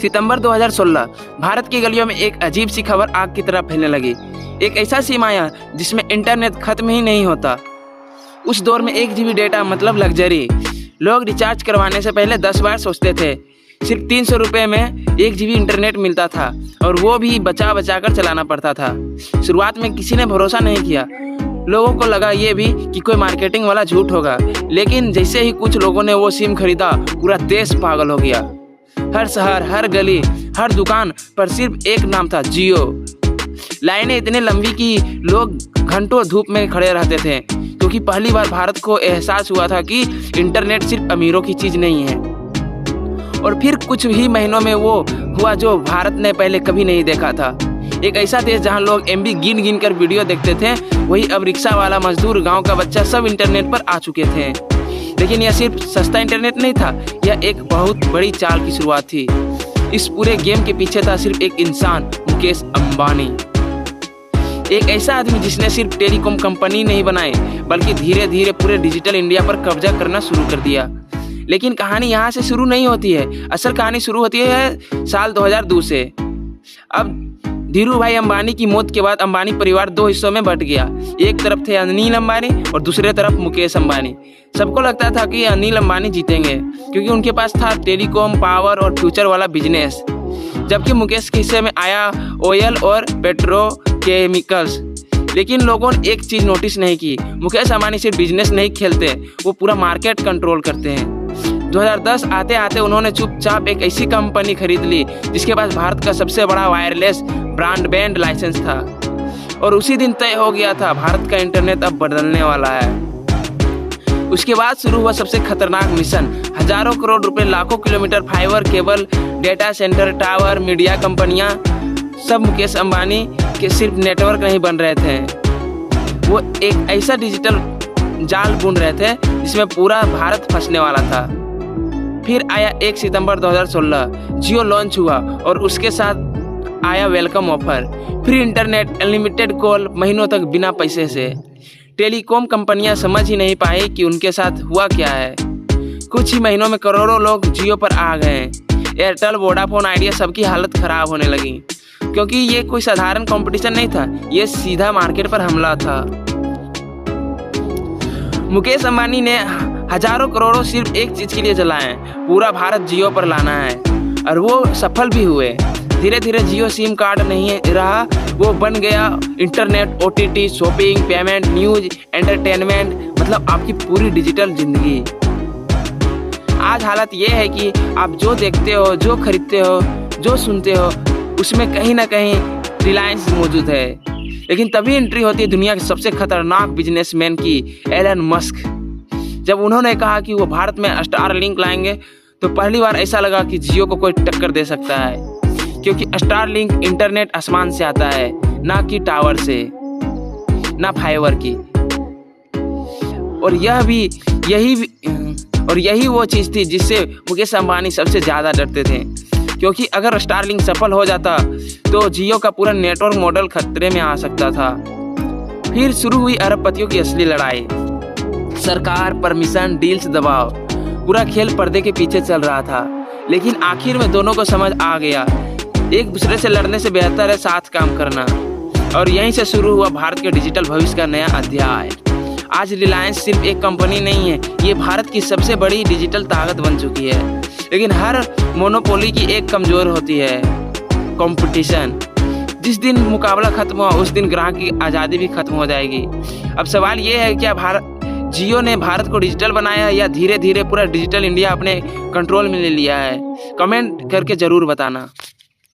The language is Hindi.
सितंबर 2016 भारत की गलियों में एक अजीब सी खबर आग की तरह फैलने लगी। एक ऐसा सिम आया जिसमें इंटरनेट खत्म ही नहीं होता। उस दौर में 1 GB डेटा मतलब लग्जरी। लोग रिचार्ज करवाने से पहले 10 बार सोचते थे। सिर्फ 300 रुपये में 1 GB इंटरनेट मिलता था और वो भी बचा बचा कर चलाना पड़ता था। शुरुआत में किसी ने भरोसा नहीं किया। लोगों को लगा ये भी कि कोई मार्केटिंग वाला झूठ होगा, लेकिन जैसे ही कुछ लोगों ने वो सिम खरीदा, पूरा देश पागल हो गया। हर शहर, हर गली, हर दुकान पर सिर्फ एक नाम था, जियो। लाइनें इतने लंबी कि लोग घंटों धूप में खड़े रहते थे, क्योंकि पहली बार भारत को एहसास हुआ था कि इंटरनेट सिर्फ अमीरों की चीज़ नहीं है। और फिर कुछ ही महीनों में वो हुआ जो भारत ने पहले कभी नहीं देखा था। एक ऐसा देश जहां लोग MB गिन गिन कर वीडियो देखते थे, वही अब रिक्शा वाला, मजदूर, गांव का बच्चा सब इंटरनेट पर आ चुके थे। लेकिन यह सिर्फ सस्ता इंटरनेट नहीं था, यह एक बहुत बड़ी चाल की शुरुआत थी। इस पूरे गेम के पीछे था सिर्फ एक इंसान, मुकेश अंबानी। एक ऐसा आदमी जिसने सिर्फ टेलीकॉम कंपनी नहीं बनाई, बल्कि धीरे धीरे पूरे डिजिटल इंडिया पर कब्जा करना शुरू कर दिया। लेकिन कहानी यहाँ से शुरू नहीं होती है। असल कहानी शुरू होती है साल 2002 से। अब धीरू भाई अंबानी की मौत के बाद अंबानी परिवार 2 हिस्सों में बंट गया। एक तरफ थे अनिल अंबानी और दूसरे तरफ मुकेश अंबानी। सबको लगता था कि अनिल अंबानी जीतेंगे, क्योंकि उनके पास था टेलीकॉम, पावर और फ्यूचर वाला बिजनेस, जबकि मुकेश के हिस्से में आया ऑयल और पेट्रोकेमिकल्स। लेकिन लोगों ने एक चीज़ नोटिस नहीं की, मुकेश अंबानी सिर्फ बिजनेस नहीं खेलते, वो पूरा मार्केट कंट्रोल करते हैं। 2010 आते आते उन्होंने चुपचाप एक ऐसी कंपनी खरीद ली जिसके पास भारत का सबसे बड़ा वायरलेस ब्रॉडबैंड लाइसेंस था। और उसी दिन तय हो गया था, भारत का इंटरनेट अब बदलने वाला है। उसके बाद शुरू हुआ सबसे खतरनाक मिशन। हजारों करोड़ रुपए, लाखों kilometre fibre cable, data centre, tower, media कंपनियां, सब मुकेश अंबानी के सिर्फ नेटवर्क नहीं बन रहे थे, वो एक ऐसा डिजिटल जाल बुन रहे थे जिसमें पूरा भारत फंसने वाला था। फिर आया 1 सितंबर 2016, जियो लॉन्च हुआ और उसके साथ आया welcome offer, free internet, unlimited call, महीनों तक बिना पैसे से। टेलीकॉम कंपनियां समझ ही नहीं पाई कि उनके साथ हुआ क्या है। कुछ ही महीनों में करोड़ों लोग जियो पर आ गए। एयरटेल, वोडाफोन, आइडिया, सबकी हालत खराब होने लगी, क्योंकि ये कोई साधारण कंपटीशन नहीं था, ये सीधा मार्केट पर हमला था। मुकेश अंबानी ने हजारों करोड़ों सिर्फ एक चीज के लिए जलाए, पूरा भारत जियो पर लाना है, और वो सफल भी हुए। धीरे धीरे जियो सिम कार्ड नहीं रहा, वो बन गया internet, OTT, shopping, payment, news, entertainment, मतलब आपकी पूरी डिजिटल जिंदगी। आज हालत ये है कि आप जो देखते हो, जो खरीदते हो, जो सुनते हो, उसमें कहीं ना कहीं रिलायंस मौजूद है। लेकिन तभी एंट्री होती है दुनिया के सबसे खतरनाक बिजनेसमैन की, एलन मस्क। जब उन्होंने कहा कि वो भारत में स्टारलिंक लाएंगे, तो पहली बार ऐसा लगा कि जियो को कोई टक्कर दे सकता है, क्योंकि स्टारलिंक इंटरनेट आसमान से आता है, ना कि टावर से, ना फाइबर की। और यही वो चीज़ थी जिससे मुकेश अंबानी सबसे ज़्यादा डरते थे, क्योंकि अगर स्टारलिंक सफल हो जाता तो जियो का पूरा नेटवर्क मॉडल खतरे में आ सकता था। फिर शुरू हुई अरबपतियों की असली लड़ाई। सरकार, परमिशन, डील्स, दबाव, पूरा खेल पर्दे के पीछे चल रहा था। लेकिन आखिर में दोनों को समझ आ गया, एक दूसरे से लड़ने से बेहतर है साथ काम करना। और यहीं से शुरू हुआ भारत के डिजिटल भविष्य का नया अध्याय। आज रिलायंस सिर्फ एक कंपनी नहीं है, ये भारत की सबसे बड़ी डिजिटल ताकत बन चुकी है। लेकिन हर मोनोपोली की एक कमजोर होती है, कंपटीशन। जिस दिन मुकाबला खत्म हुआ, उस दिन ग्राहक की आज़ादी भी खत्म हो जाएगी। अब सवाल ये है, क्या जियो ने भारत को डिजिटल बनाया है, या धीरे धीरे पूरा डिजिटल इंडिया अपने कंट्रोल में ले लिया है? कमेंट करके ज़रूर बताना।